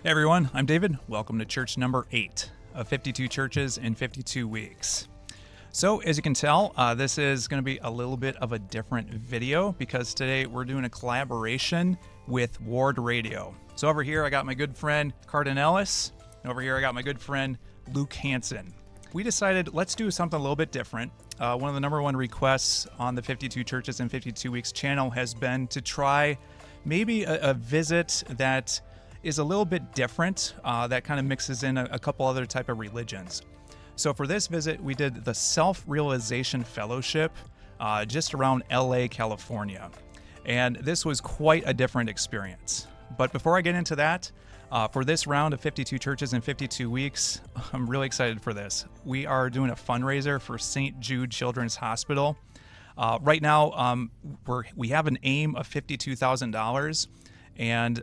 Hey everyone, I'm David. Welcome to church number 8 of 52 churches in 52 weeks. So as you can tell, this is going to be a little bit of a different video because today we're doing a collaboration with Ward Radio. So over here I got my good friend Cardon Ellis, and over here I got my good friend Luke Hanson. We decided let's do something a little bit different. One of the number one requests on the 52 churches in 52 weeks channel has been to try maybe a visit that is a little bit different, that kind of mixes in a couple other type of religions. So for this visit, we did the Self-Realization Fellowship just around LA, California. And this was quite a different experience. But before I get into that, for this round of 52 churches in 52 weeks, I'm really excited for this. We are doing a fundraiser for St. Jude Children's Hospital. Right now, we have an aim of $52,000. And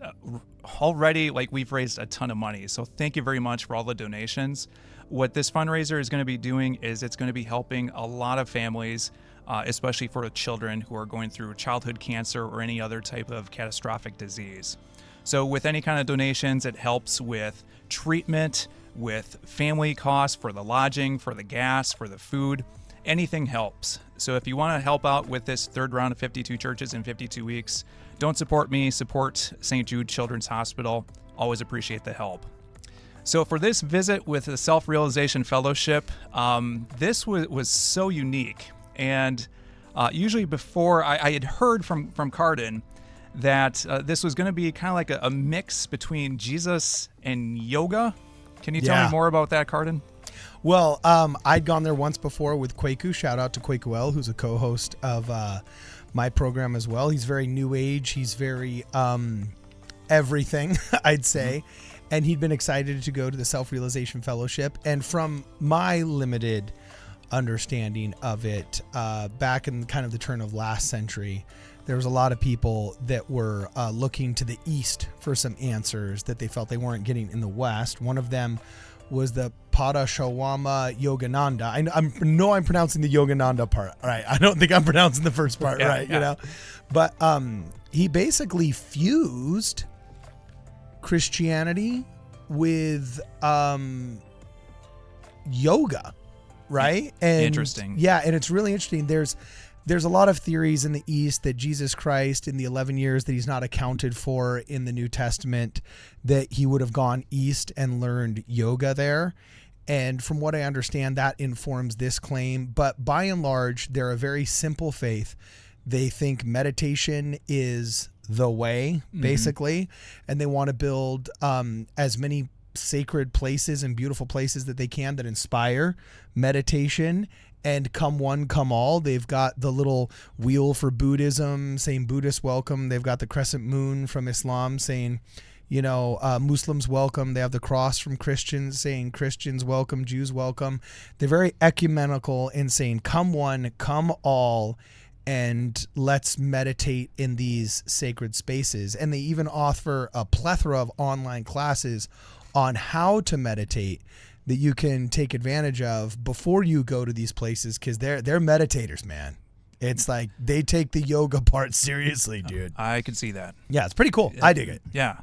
already, we've raised a ton of money. So thank you very much for all the donations. What this fundraiser is going to be doing is it's going to be helping a lot of families, especially for children who are going through childhood cancer or any other type of catastrophic disease. So with any kind of donations, it helps with treatment, with family costs, for the lodging, for the gas, for the food. Anything helps. So if you want to help out with this third round of 52 churches in 52 weeks, don't support me, support St. Jude Children's Hospital. Always appreciate the help. So for this visit with the Self-Realization Fellowship, this was so unique. And usually before, I had heard from Cardon that this was going to be kind of like a mix between Jesus and yoga. Can you tell me more about that, Cardon? Well, I'd gone there once before with Kwaku. Shout out to Kwaku, who's a co-host of my program as well. He's very new age. He's very everything, I'd say. And he'd been excited to go to the Self-Realization Fellowship. And from my limited understanding of it, back in kind of the turn of last century, there was a lot of people that were looking to the East for some answers that they felt they weren't getting in the West. One of them was the Paramahansa Yogananda. I know I'm pronouncing the Yogananda part right. I don't think I'm pronouncing the first part right, you know. But he basically fused Christianity with yoga, right? And interesting. Yeah, and it's really interesting. There's a lot of theories in the East that Jesus Christ, in the 11 years that he's not accounted for in the New Testament, that he would have gone east and learned yoga there. And from what I understand, that informs this claim. But by and large, they're a very simple faith. They think meditation is the way, basically, and they want to build as many sacred places and beautiful places that they can that inspire meditation. And come one, come all. They've got the little wheel for Buddhism saying Buddhists welcome. They've got the crescent moon from Islam saying, Muslims welcome. They have the cross from Christians saying Christians welcome, Jews welcome. They're very ecumenical in saying come one, come all, and let's meditate in these sacred spaces. And they even offer a plethora of online classes on how to meditate that you can take advantage of before you go to these places, because they're meditators, man. It's like they take the yoga part seriously, dude. I could see that. Yeah, it's pretty cool. I dig it. Yeah.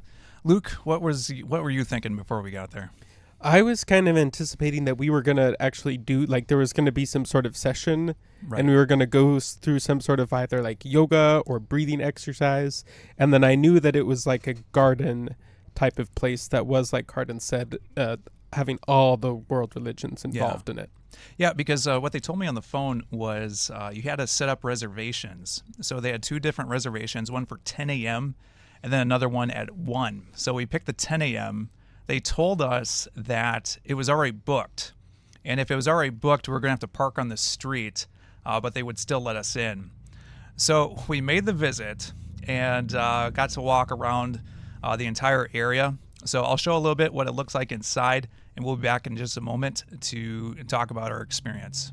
Luke, what were you thinking before we got there? I was kind of anticipating that we were going to actually do, there was going to be some sort of session, and we were going to go through some sort of either yoga or breathing exercise. And then I knew that it was like a garden type of place that was, like Cardon said, having all the world religions involved in it. Yeah, because what they told me on the phone was you had to set up reservations. So they had two different reservations, one for 10 a.m. and then another one at 1. So we picked the 10 a.m. They told us that it was already booked. And if it was already booked, we're going to have to park on the street, but they would still let us in. So we made the visit and got to walk around the entire area. So I'll show a little bit what it looks like inside, and we'll be back in just a moment to talk about our experience.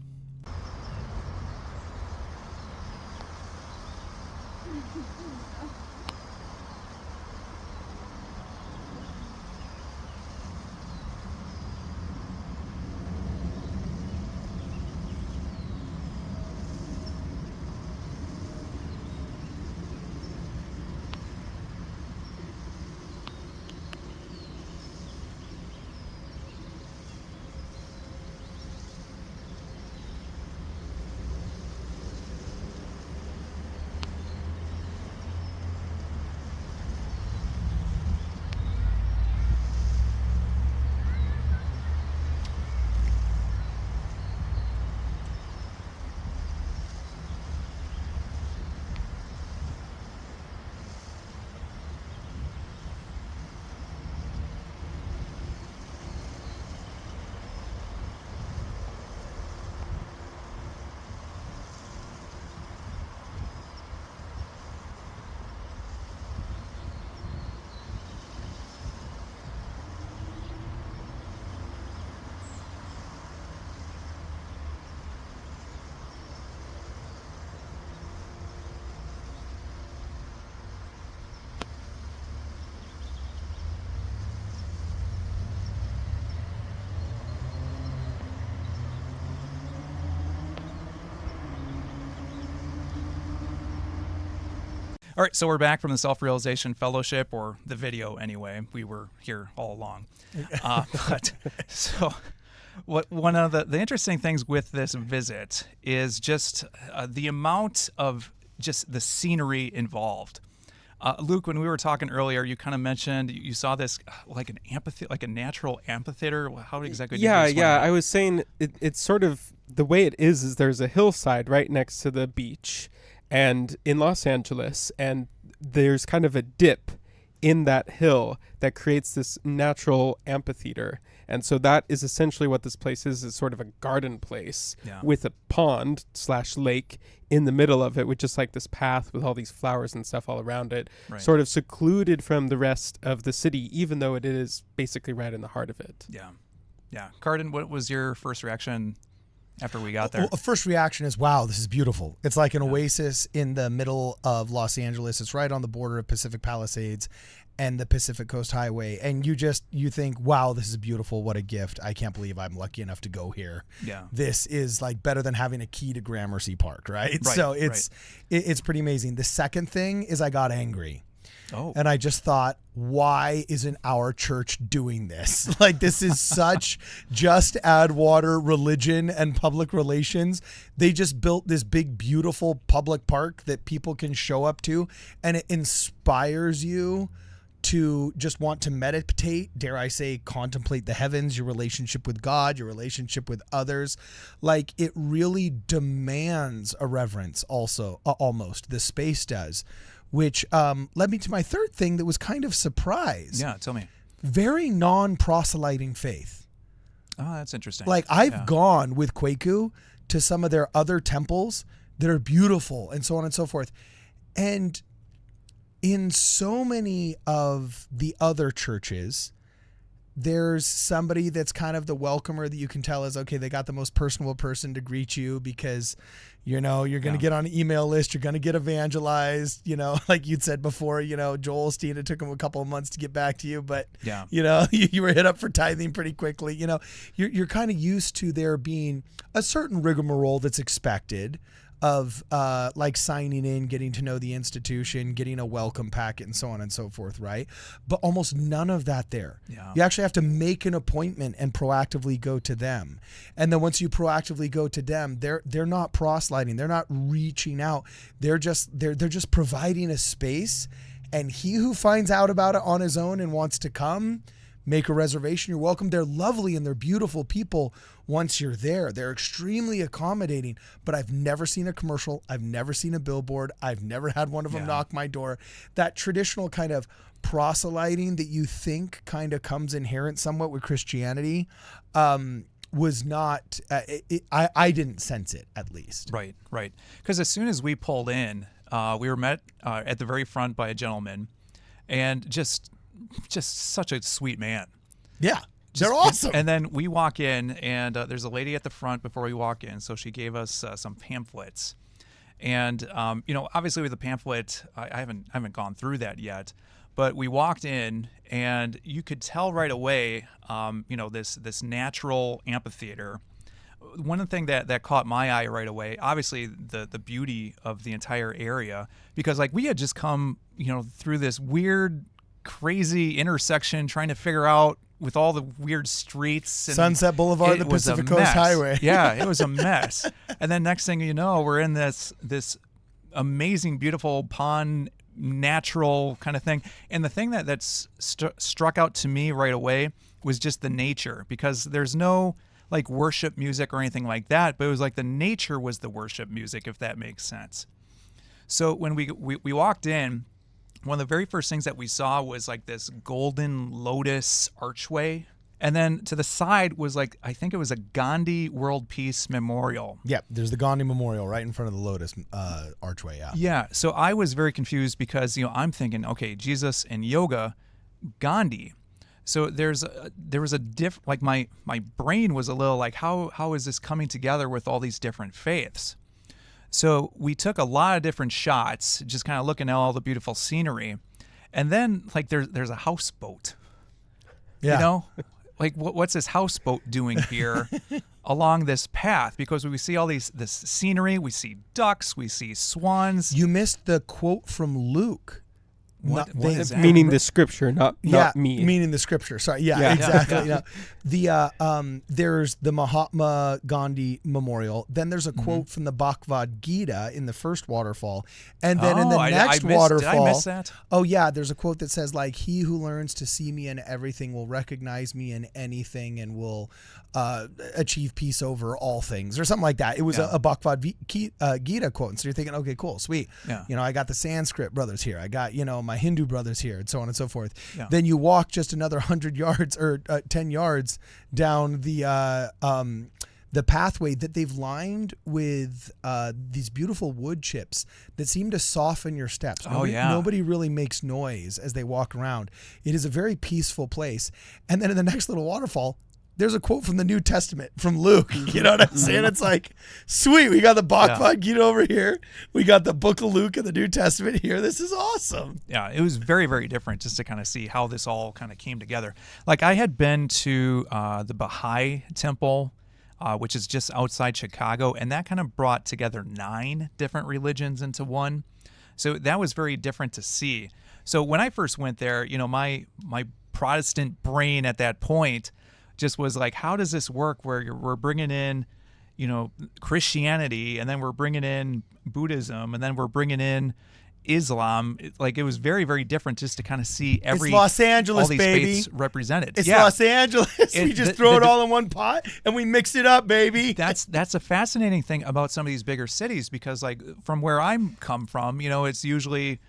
All right, so we're back from the Self-Realization Fellowship, or the video anyway. We were here all along. One of the interesting things with this visit is just the amount of just the scenery involved. Luke, when we were talking earlier, you kind of mentioned you saw this like an amphitheater, like a natural amphitheater. How exactly? Did you explain that? I was saying it's sort of the way it is there's a hillside right next to the beach, and in Los Angeles, and there's kind of a dip in that hill that creates this natural amphitheater. And so that is essentially what this place is sort of a garden place with a pond/lake in the middle of it, with just like this path with all these flowers and stuff all around it, sort of secluded from the rest of the city, even though it is basically right in the heart of it. Yeah. Cardon, what was your first reaction after we got there? Well, first reaction is, wow, this is beautiful. It's like an oasis in the middle of Los Angeles. It's right on the border of Pacific Palisades and the Pacific Coast Highway. And you think, wow, this is beautiful. What a gift. I can't believe I'm lucky enough to go here. Yeah. This is like better than having a key to Gramercy Park, right? So it's pretty amazing. The second thing is I got angry. Oh. And I just thought, why isn't our church doing this? Like, this is such just add water religion and public relations. They just built this big, beautiful public park that people can show up to, and it inspires you to just want to meditate, dare I say, contemplate the heavens, your relationship with God, your relationship with others. Like, it really demands a reverence also, almost. The space does. Which led me to my third thing that was kind of surprise. Yeah, tell me. Very non-proselyting faith. Oh, that's interesting. Like, I've gone with Kwaku to some of their other temples that are beautiful and so on and so forth. And in so many of the other churches, there's somebody that's kind of the welcomer that you can tell is, okay, they got the most personable person to greet you because, you're going to get on an email list. You're going to get evangelized, like you'd said before, Joel Osteen, it took him a couple of months to get back to you, but you were hit up for tithing pretty quickly. You're kind of used to there being a certain rigmarole that's expected of like signing in, getting to know the institution, getting a welcome packet, and so on and so forth, right? But almost none of that there. Yeah. You actually have to make an appointment and proactively go to them. And then once you proactively go to them, they're not proselyting, they're not reaching out. They're just providing a space, and he who finds out about it on his own and wants to come, make a reservation, you're welcome. They're lovely and they're beautiful people once you're there. They're extremely accommodating, but I've never seen a commercial. I've never seen a billboard. I've never had one of them knock my door. That traditional kind of proselyting that you think kind of comes inherent somewhat with Christianity was not, I didn't sense it, at least. Right. Because as soon as we pulled in, we were met at the very front by a gentleman, and just such a sweet man. Yeah, they're awesome. And then we walk in, and there's a lady at the front before we walk in, so she gave us some pamphlets. And obviously with the pamphlet, I haven't gone through that yet, but we walked in, and you could tell right away, this natural amphitheater. One thing that caught my eye right away, obviously the beauty of the entire area, because like we had just come, through this weird, crazy intersection trying to figure out with all the weird streets and Sunset Boulevard, the Pacific Coast Highway. Yeah, it was a mess. And then next thing you know, we're in this amazing, beautiful pond, natural kind of thing. And the thing that's struck out to me right away was just the nature, because there's no like worship music or anything like that, but it was like the nature was the worship music, if that makes sense. So when we walked in, one of the very first things that we saw was like this golden lotus archway. And then to the side was like, I think it was a Gandhi World Peace Memorial. Yeah, there's the Gandhi Memorial right in front of the lotus archway, yeah. Yeah, so I was very confused because, I'm thinking, okay, Jesus and yoga, Gandhi. So there was a like my brain was a little like, how is this coming together with all these different faiths? So we took a lot of different shots, just kind of looking at all the beautiful scenery. And then like there's a houseboat. Yeah. Like what's this houseboat doing here? along this path because we see all this scenery, we see ducks, we see swans. You missed the quote from Luke. What is that? Meaning the scripture, not me. Meaning the scripture. Sorry. Yeah, Yeah. exactly. Yeah. There's the Mahatma Gandhi Memorial. Then there's a quote from the Bhagavad Gita in the first waterfall. And then in the next waterfall. Did I miss that? Oh, yeah. There's a quote that says, like, he who learns to see me in everything will recognize me in anything and will achieve peace over all things, or something like that. It was a Bhagavad Gita quote. And so you're thinking, okay, cool, sweet. Yeah. I got the Sanskrit brothers here. I got, my Hindu brothers here, and so on and so forth. Yeah. Then you walk just another 100 yards or 10 yards down the pathway that they've lined with these beautiful wood chips that seem to soften your steps. Nobody really makes noise as they walk around. It is a very peaceful place. And then in the next little waterfall, there's a quote from the New Testament from Luke. You know what I'm saying? It's like, sweet, we got the Bhagavad Gita over here. We got the book of Luke and the New Testament here. This is awesome. Yeah, it was very, very different just to kind of see how this all kind of came together. Like I had been to the Baha'i temple, which is just outside Chicago, and that kind of brought together 9 different religions into one. So that was very different to see. So when I first went there, my Protestant brain at that point just was like, how does this work where we're bringing in, Christianity, and then we're bringing in Buddhism, and then we're bringing in Islam? It was very, very different just to kind of see it's Los Angeles, all these baby. faiths represented. It's Los Angeles. We just throw it all in one pot and we mix it up, baby. That's a fascinating thing about some of these bigger cities, because from where I'm come from, it's usually,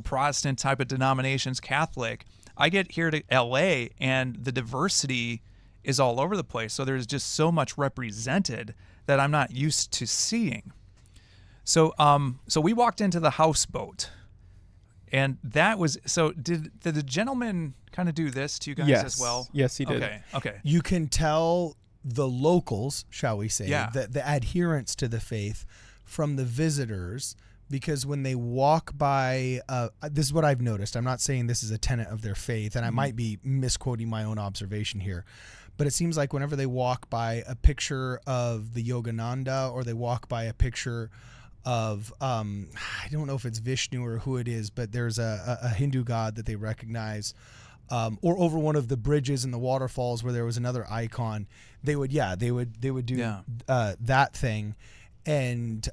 Protestant type of denominations, Catholic. I get here to LA and the diversity is all over the place. So there's just so much represented that I'm not used to seeing. So we walked into the Houseboat, and that was, so did the gentleman kind of do this to you guys as well? Yes, he did. Okay. You can tell the locals, shall we say, Yeah. the adherents to the faith from the visitors, because when they walk by, this is what I've noticed. I'm not saying this is a tenet of their faith, and I might be misquoting my own observation here, but it seems like whenever they walk by a picture of the Yogananda, or they walk by a picture of, I don't know if it's Vishnu or who it is, but there's a Hindu god that they recognize, or over one of the bridges in the waterfalls where there was another icon, they would do that thing. And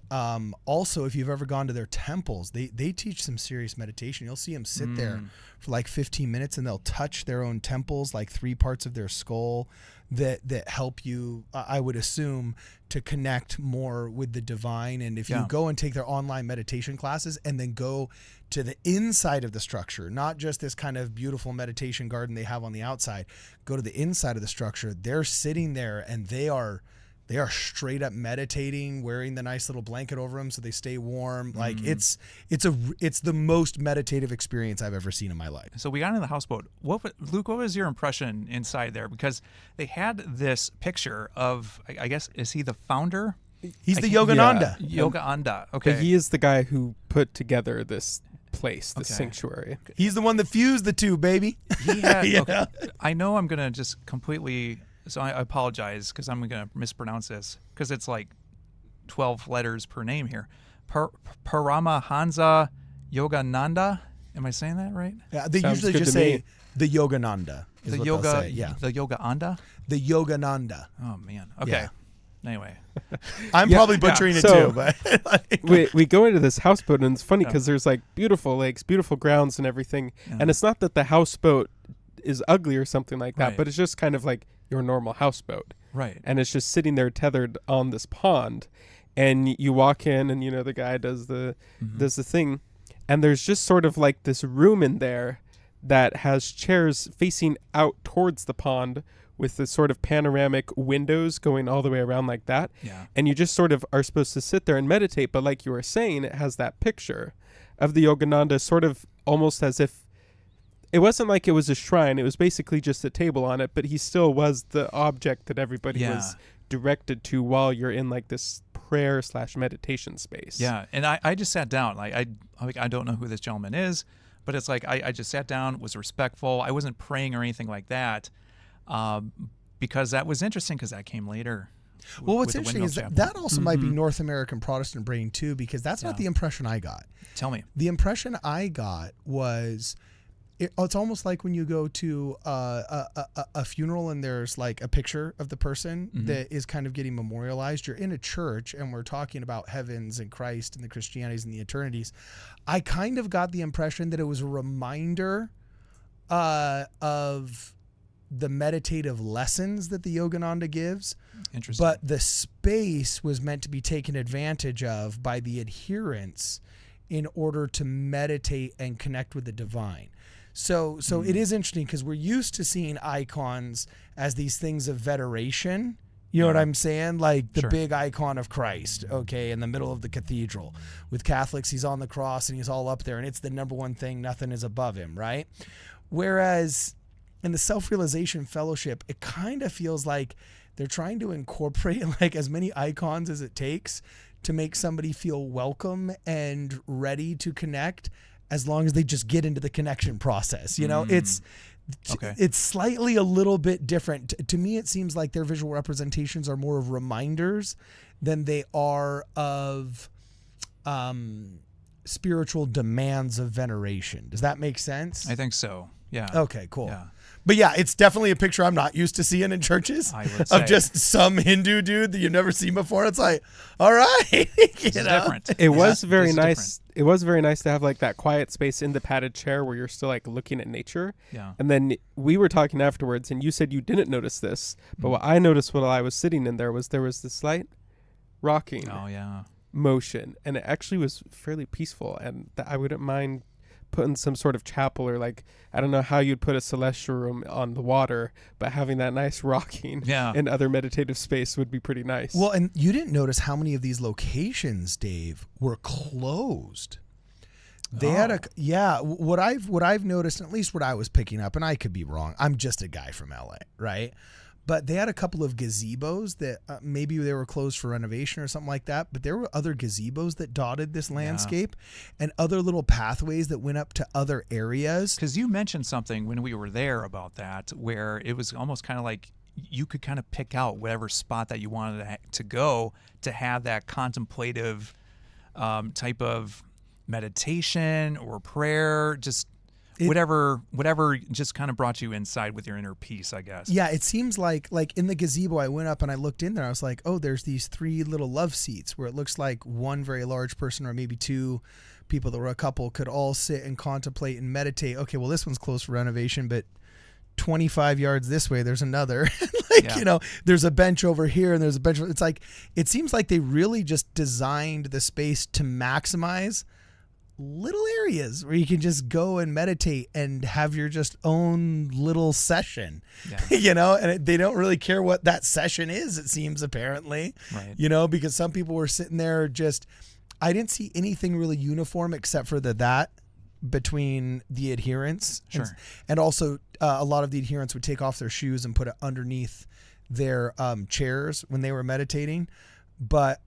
also, if you've ever gone to their temples, they teach some serious meditation. You'll see them sit there for like 15 minutes, and they'll touch their own temples, like 3 parts of their skull, that help you, I would assume, to connect more with the divine. And if you go and take their online meditation classes and then go to the inside of the structure, not just this kind of beautiful meditation garden they have on the outside, go to the inside of the structure, they're sitting there and they are straight up meditating, wearing the nice little blanket over them so they stay warm. Like it's the most meditative experience I've ever seen in my life. So we got into the Houseboat. Luke, what was your impression inside there? Because they had this picture of, I guess, is he the founder? He's the Yogananda. Yogananda. Okay. But he is the guy who put together this place, the sanctuary. He's the one that fused the two, baby. He had, I know I'm going to just completely... So I apologize because I'm going to mispronounce this because it's like 12 letters per name here. Paramahansa Yogananda. Am I saying that right? Yeah, they Sounds usually good just to say me. the Yogananda. The Yogananda? The Yogananda. Oh, man. Okay. Yeah. Anyway. I'm probably butchering it so- too, but we go into this houseboat, and it's funny because there's like beautiful lakes, beautiful grounds and everything. Yeah. And it's not that the houseboat is ugly or something like that, Right. but it's just kind of like your normal houseboat. Right. And it's just sitting there tethered on this pond. And you walk in, and the guy does the thing, and there's just sort of like this room in there that has chairs facing out towards the pond with this sort of panoramic windows going all the way around like that. Yeah. And you just sort of are supposed to sit there and meditate, but like you were saying, it has that picture of the Yogananda, sort of almost as if it wasn't like it was a shrine. It was basically just a table on it, but he still was the object that everybody was directed to while you're in like this prayer/meditation space. Yeah. And I just sat down. I don't know who this gentleman is, but it's like I just sat down, was respectful. I wasn't praying or anything like that, because that was interesting because that came later. Well, what's with the interesting Windmill is that, Chapel. that also might be North American Protestant brain too, because that's not the impression I got. Tell me. The impression I got was it's almost like when you go to a funeral and there's like a picture of the person that is kind of getting memorialized. You're in a church and we're talking about heavens and Christ and the Christianities and the eternities. I kind of got the impression that it was a reminder of the meditative lessons that the Yogananda gives. Interesting. But the space was meant to be taken advantage of by the adherents in order to meditate and connect with the divine. So it is interesting because we're used to seeing icons as these things of veneration. You know what I'm saying? Like the big icon of Christ, okay, in the middle of the cathedral. With Catholics, he's on the cross and he's all up there and it's the number one thing, nothing is above him, right? Whereas in the Self-Realization Fellowship, it kind of feels like they're trying to incorporate like as many icons as it takes to make somebody feel welcome and ready to connect, as long as they just get into the connection process. You know, it's slightly a little bit different. To me, it seems like their visual representations are more of reminders than they are of spiritual demands of veneration. Does that make sense? I think so. Yeah. Okay, cool. Yeah. But yeah, it's definitely a picture I'm not used to seeing in churches of just some Hindu dude that you've never seen before. It's like, all right, It's different. It was very This is nice. It was very nice to have like that quiet space in the padded chair where you're still like looking at nature. Yeah. And then we were talking afterwards, and you said you didn't notice this, but what I noticed while I was sitting in there was this slight rocking motion, and it actually was fairly peaceful, and I wouldn't mind putting some sort of chapel, or like, I don't know how you'd put a celestial room on the water, but having that nice rocking and other meditative space would be pretty nice. Well, and you didn't notice how many of these locations, Dave, were closed. They had what I've noticed, and at least what I was picking up, and I could be wrong. I'm just a guy from LA, right? But they had a couple of gazebos that maybe they were closed for renovation or something like that. But there were other gazebos that dotted this landscape and other little pathways that went up to other areas. Because you mentioned something when we were there about that, where it was almost kind of like you could kind of pick out whatever spot that you wanted to go to have that contemplative type of meditation or prayer, just whatever just kind of brought you inside with your inner peace, I guess. Yeah, it seems like in the gazebo, I went up and I looked in there. I was like, oh, there's these 3 little love seats where it looks like one very large person or maybe 2 people that were a couple could all sit and contemplate and meditate. Okay, well, this one's closed for renovation, but 25 yards this way, there's another. You know, there's a bench over here and there's a bench. It's like, it seems like they really just designed the space to maximize little areas where you can just go and meditate and have your just own little session, you know, and they don't really care what that session is, it seems, apparently, you know, because some people were sitting there I didn't see anything really uniform except for that between the adherents. And also a lot of the adherents would take off their shoes and put it underneath their chairs when they were meditating. But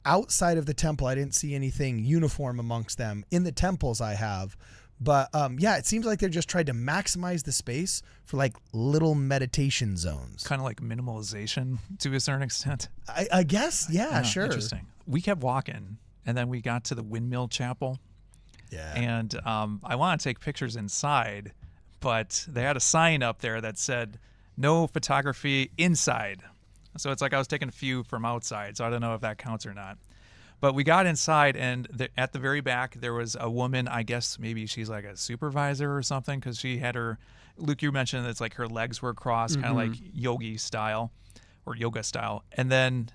outside of the temple, I didn't see anything uniform amongst them. In the temples I have. But it seems like they're just trying to maximize the space for like little meditation zones. Kind of like minimalization to a certain extent. I guess, sure. Interesting. We kept walking, and then we got to the Windmill Chapel. Yeah. And I want to take pictures inside, but they had a sign up there that said, no photography inside. So it's like I was taking a few from outside, so I don't know if that counts or not. But we got inside, and at the very back, there was a woman, I guess maybe she's like a supervisor or something, because she had her, Luke, you mentioned it's like her legs were crossed, kind of like yogi style or yoga style. And then,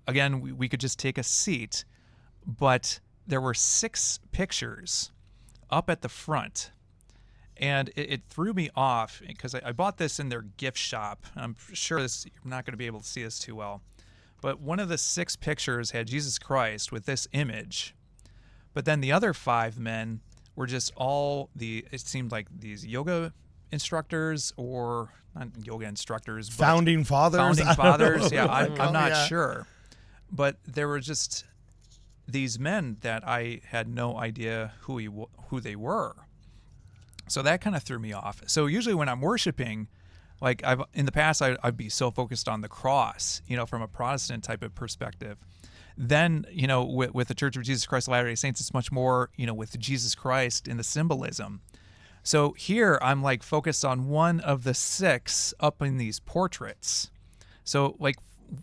again, we could just take a seat, but there were 6 pictures up at the front. And it threw me off because I bought this in their gift shop. I'm sure you're not going to be able to see this too well. But one of the 6 pictures had Jesus Christ with this image. But then the other 5 men were just it seemed like these yoga instructors, or not yoga instructors, but founding fathers. Yeah, I'm not sure. But there were just these men that I had no idea who they were. So that kind of threw me off. So usually when I'm worshiping, Like in the past, I'd be so focused on the cross, from a Protestant type of perspective. Then, with the Church of Jesus Christ of Latter-day Saints, it's much more, with Jesus Christ in the symbolism. So here I'm like focused on one of the 6 up in these portraits. So like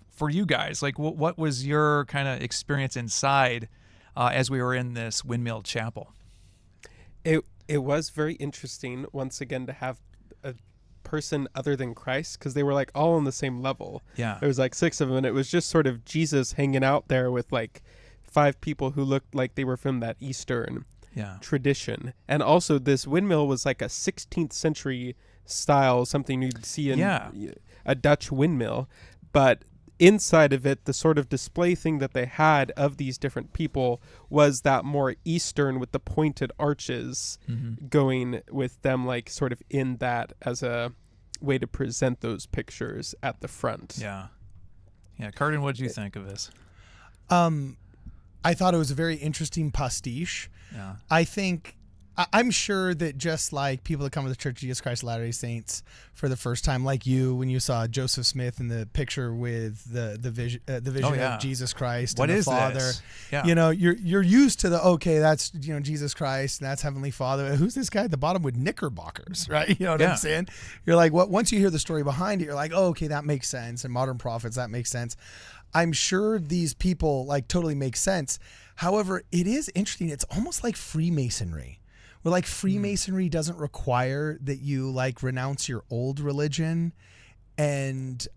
for you guys, like what was your kind of experience inside as we were in this Windmill Chapel? It was very interesting once again to have a person other than Christ, because they were like all on the same level. Yeah. There was like 6 of them, and it was just sort of Jesus hanging out there with like 5 people who looked like they were from that Eastern tradition. And also this windmill was like a 16th century style, something you'd see in a Dutch windmill. But inside of it, the sort of display thing that they had of these different people was that more Eastern with the pointed arches, going with them like sort of in that as a way to present those pictures at the front. Yeah. Cardon, what did you think of this? I thought it was a very interesting pastiche. Yeah. I'm sure that just like people that come to the Church of Jesus Christ of Latter-day Saints for the first time, like you, when you saw Joseph Smith in the picture with the vision of Jesus Christ and the is Father, this? Yeah. You're used to that's Jesus Christ and that's Heavenly Father. Who's this guy at the bottom with knickerbockers, right? You know what I'm saying? You're like, once you hear the story behind it, you're like, oh, okay, that makes sense. And modern prophets, that makes sense. I'm sure these people like totally make sense. However, it is interesting. It's almost like Freemasonry. Where like Freemasonry doesn't require that you like renounce your old religion and,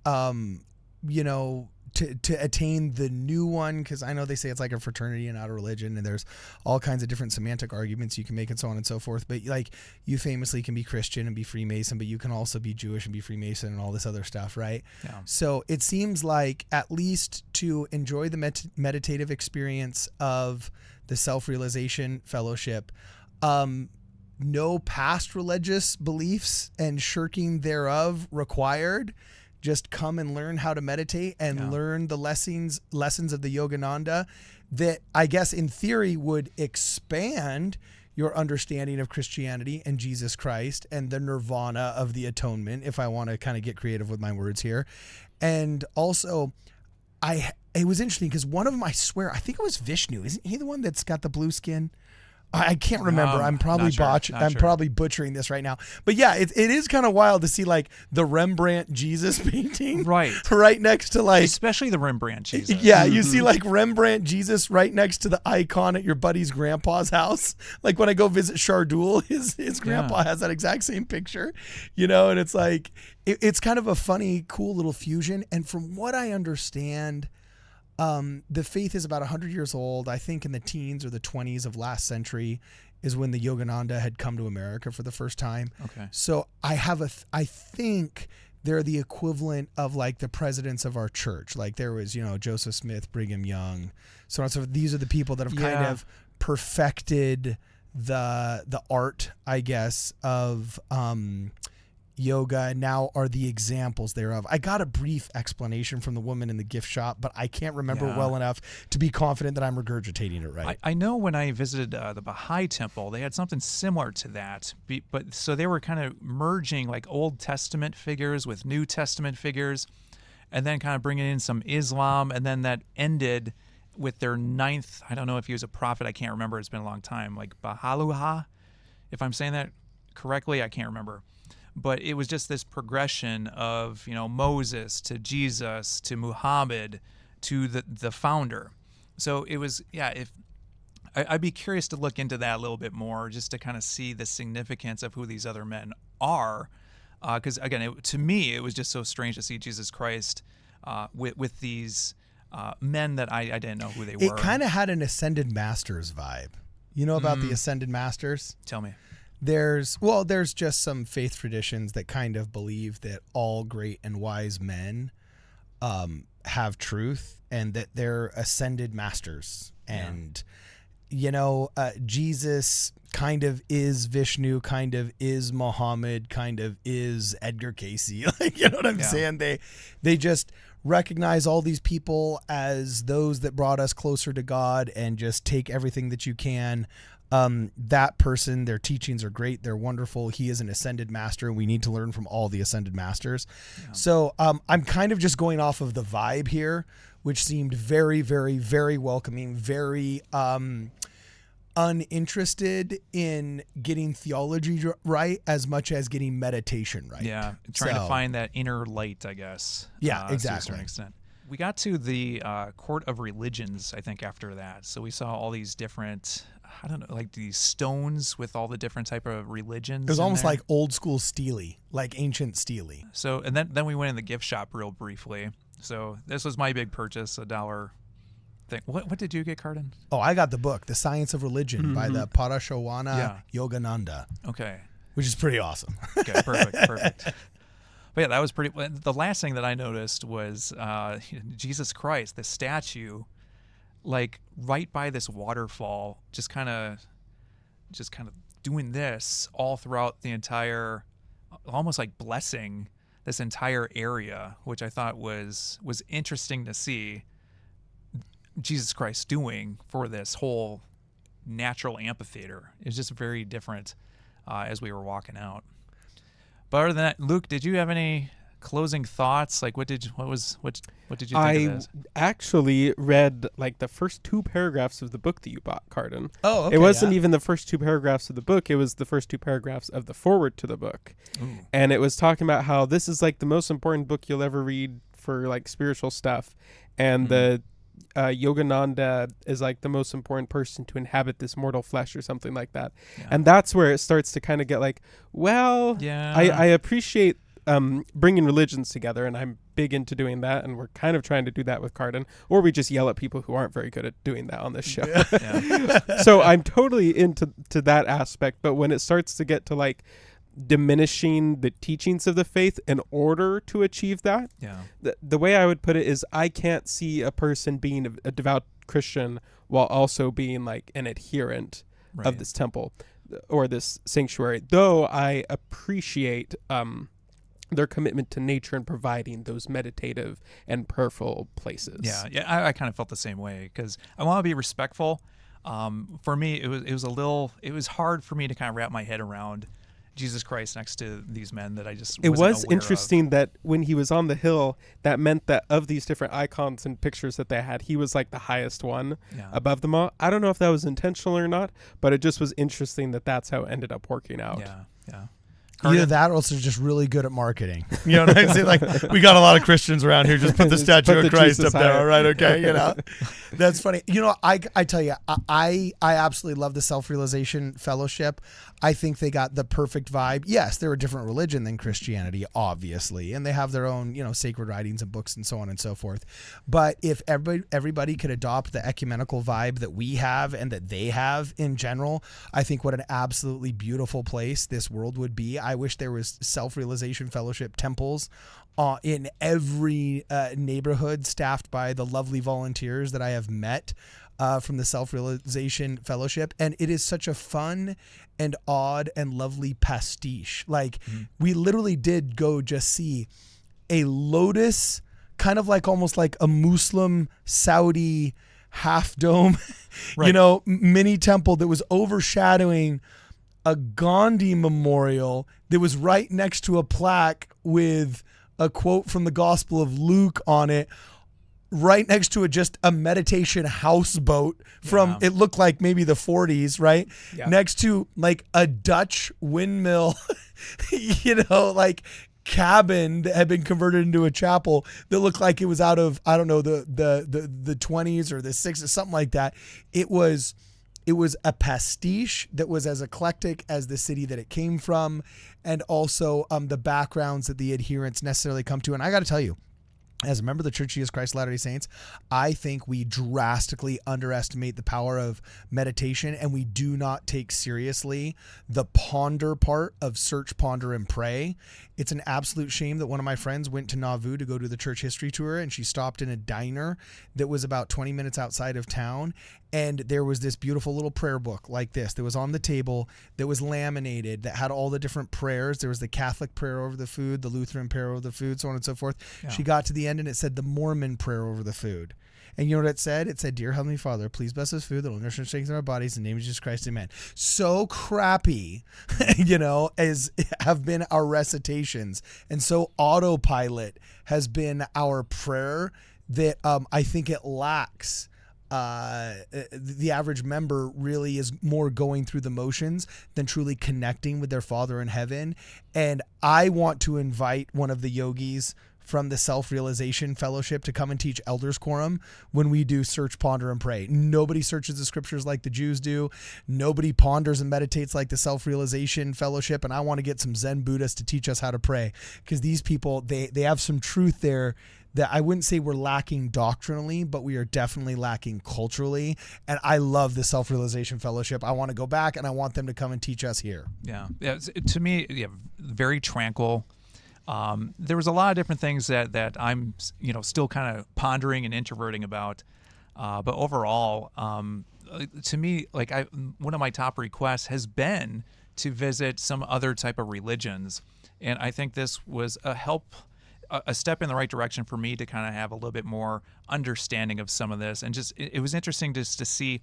to attain the new one. Cause I know they say it's like a fraternity and not a religion, and there's all kinds of different semantic arguments you can make and so on and so forth. But like you famously can be Christian and be Freemason, but you can also be Jewish and be Freemason and all this other stuff. Right. Yeah. So it seems like at least to enjoy the meditative experience of the self-realization fellowship, no past religious beliefs and shirking thereof required. Just come and learn how to meditate and learn the lessons of the Yogananda that I guess in theory would expand your understanding of Christianity and Jesus Christ and the nirvana of the atonement, if I want to kind of get creative with my words here. And also it was interesting because one of them, I swear, I think it was Vishnu. Isn't he the one that's got the blue skin? I can't remember. I'm probably probably butchering this right now. But yeah, it is kind of wild to see like the Rembrandt Jesus painting right next to like, especially the Rembrandt Jesus. Yeah, you see like Rembrandt Jesus right next to the icon at your buddy's grandpa's house. Like when I go visit Shardul, his grandpa has that exact same picture, and it's like it's kind of a funny, cool little fusion. And from what I understand, the faith is about 100 years old. I think in the teens or the 20s of last century is when the Yogananda had come to America for the first time. Okay. So I think they're the equivalent of like the presidents of our church. Like there was, Joseph Smith, Brigham Young. So these are the people that have kind of perfected the art, I guess, of, yoga now are the examples thereof. I got a brief explanation from the woman in the gift shop, but I can't remember it well enough to be confident that I'm regurgitating it right. I know when I visited the Baha'i temple, they had something similar to that. But so they were kind of merging like Old Testament figures with New Testament figures, and then kind of bringing in some Islam, and then that ended with their 9th. I don't know if he was a prophet. I can't remember. It's been a long time. Like Baha'u'llah, if I'm saying that correctly, I can't remember. But it was just this progression of, Moses to Jesus to Muhammad to the founder. So it was, I'd be curious to look into that a little bit more just to kind of see the significance of who these other men are. Because, again, to me, it was just so strange to see Jesus Christ with these men that I didn't know who they were. It kind of had an Ascended Masters vibe. You know about the Ascended Masters? Tell me. There's just some faith traditions that kind of believe that all great and wise men have truth and that they're ascended masters. And, Jesus kind of is Vishnu, kind of is Muhammad, kind of is Edgar Casey. Like, you know what I'm saying? They just recognize all these people as those that brought us closer to God and just take everything that you can that person, their teachings are great. They're wonderful. He is an ascended master, and we need to learn from all the ascended masters. Yeah. So I'm kind of just going off of the vibe here, which seemed very, very, very welcoming, very uninterested in getting theology right as much as getting meditation right. Yeah, trying to find that inner light, I guess. Yeah, exactly. To a certain extent. We got to the court of religions, I think, after that. So we saw all these different, I don't know, like these stones with all the different type of religions. It was almost like old school Steely, like ancient Steely. So, and then we went in the gift shop real briefly. So this was my big purchase, $1 thing. What did you get, Cardon? Oh, I got the book, The Science of Religion by the Paramahansa Yogananda. Okay. Which is pretty awesome. Okay, perfect. But yeah, that was pretty. The last thing that I noticed was Jesus Christ, the statue, like right by this waterfall, just kind of doing this all throughout the entire, almost like blessing this entire area, which I thought was interesting to see Jesus Christ doing for this whole natural amphitheater. It was just very different as we were walking out. But other than that, Luke, did you have any closing thoughts? Like, what did you think of this? I actually read like the first 2 paragraphs of the book that you bought, Cardon. Oh, okay. It wasn't even the first 2 paragraphs of the book. It was the first 2 paragraphs of the foreword to the book. Ooh. And it was talking about how this is like the most important book you'll ever read for like spiritual stuff. And the Yogananda is like the most important person to inhabit this mortal flesh or something like that. Yeah. And that's where it starts to kind of get like, well, yeah. I appreciate bringing religions together, and I'm big into doing that, and we're kind of trying to do that with Cardon, or we just yell at people who aren't very good at doing that on this show. Yeah. So I'm totally into that aspect, but when it starts to get to like diminishing the teachings of the faith in order to achieve that, the way I would put it is I can't see a person being a devout Christian while also being like an adherent of this temple or this sanctuary, though I appreciate their commitment to nature and providing those meditative and prayerful places. Yeah, I kind of felt the same way because I want to be respectful. For me, it was hard for me to kind of wrap my head around Jesus Christ next to these men that I just wasn't aware was interesting of. That when he was on the hill, that meant that of these different icons and pictures that they had, he was like the highest one above them all. I don't know if that was intentional or not, but it just was interesting that that's how it ended up working out. Yeah. Either that or else they're just really good at marketing. You know what I'm saying? Like, we got a lot of Christians around here. Just put the statue of Christ up there. All right, okay. You know, that's funny. You know, I tell you, I absolutely love the Self-Realization Fellowship. I think they got the perfect vibe. Yes, they're a different religion than Christianity, obviously, and they have their own, you know, sacred writings and books and so on and so forth. But if everybody could adopt the ecumenical vibe that we have and that they have in general, I think what an absolutely beautiful place this world would be. I wish there was Self-Realization Fellowship temples in every neighborhood, staffed by the lovely volunteers that I have met from the Self-Realization Fellowship. And it is such a fun and odd and lovely pastiche. Like, we literally did go just see a lotus, kind of like almost like a Muslim Saudi half dome, you know, mini temple that was overshadowing a Gandhi Memorial that was right next to a plaque with a quote from the Gospel of Luke on it, right next to just a meditation houseboat from, it looked like maybe the 40s, right? Yeah. Next to like a Dutch windmill, you know, like cabin that had been converted into a chapel that looked like it was out of, I don't know, the 20s or the 60s, something like that. It was a pastiche that was as eclectic as the city that it came from, and also the backgrounds that the adherents necessarily come to. And I got to tell you, as a member of the Church of Jesus Christ of Latter-day Saints, I think we drastically underestimate the power of meditation, and we do not take seriously the ponder part of search, ponder, and pray. It's an absolute shame that one of my friends went to Nauvoo to go to the church history tour, and she stopped in a diner that was about 20 minutes outside of town. And there was this beautiful little prayer book like this that was on the table, that was laminated, that had all the different prayers. There was the Catholic prayer over the food, the Lutheran prayer over the food, so on and so forth. Yeah. She got to the end and it said the Mormon prayer over the food. And you know what it said? It said, "Dear Heavenly Father, please bless this food that will nourish and strengthen our bodies. In the name of Jesus Christ, amen." So crappy, as have been our recitations. And so autopilot has been our prayer that I think it lacks. The average member really is more going through the motions than truly connecting with their Father in heaven. And I want to invite one of the yogis from the Self-Realization Fellowship to come and teach Elders Quorum when we do Search, Ponder, and Pray. Nobody searches the scriptures like the Jews do. Nobody ponders and meditates like the Self-Realization Fellowship. And I want to get some Zen Buddhists to teach us how to pray, because these people, they have some truth there that I wouldn't say we're lacking doctrinally, but we are definitely lacking culturally. And I love the Self-Realization Fellowship. I want to go back and I want them to come and teach us here. Yeah. To me, very tranquil. There was a lot of different things that I'm, still kind of pondering and introverting about. But overall, to me, one of my top requests has been to visit some other type of religions. And I think this was a step in the right direction for me to kind of have a little bit more understanding of some of this. And just, it was interesting just to see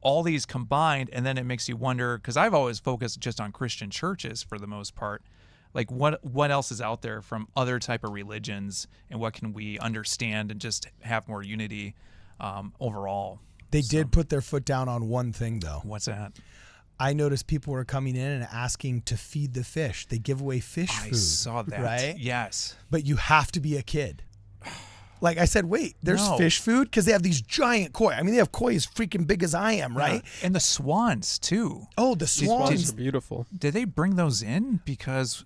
all these combined. And then it makes you wonder, because I've always focused just on Christian churches for the most part. Like what else is out there from other type of religions, and what can we understand and just have more unity overall? They did put their foot down on one thing, though. What's that? I noticed people were coming in and asking to feed the fish. They give away fish food. I saw that. Right? Yes. But you have to be a kid. Like I said, wait, there's fish food? Because they have these giant koi. I mean, they have koi as freaking big as I am, right? Yeah. And the swans, too. Oh, the swans. These swans are beautiful. Did they bring those in? Because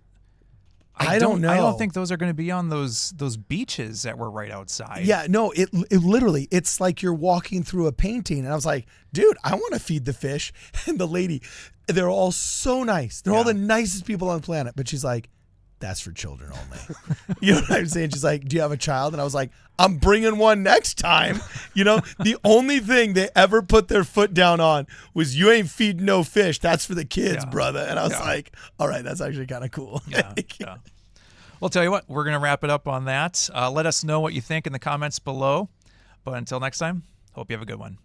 I don't know. I don't think those are going to be on those beaches that were right outside. Yeah, no, it literally, it's like you're walking through a painting. And I was like, dude, I want to feed the fish. And the lady, they're all so nice. They're all the nicest people on the planet. But she's like, that's for children only. You know what I'm saying? She's like, do you have a child? And I was like, I'm bringing one next time. The only thing they ever put their foot down on was, you ain't feeding no fish. That's for the kids, brother. And I was like, all right, that's actually kind of cool. Yeah. Well, tell you what, we're going to wrap it up on that. Let us know what you think in the comments below. But until next time, hope you have a good one.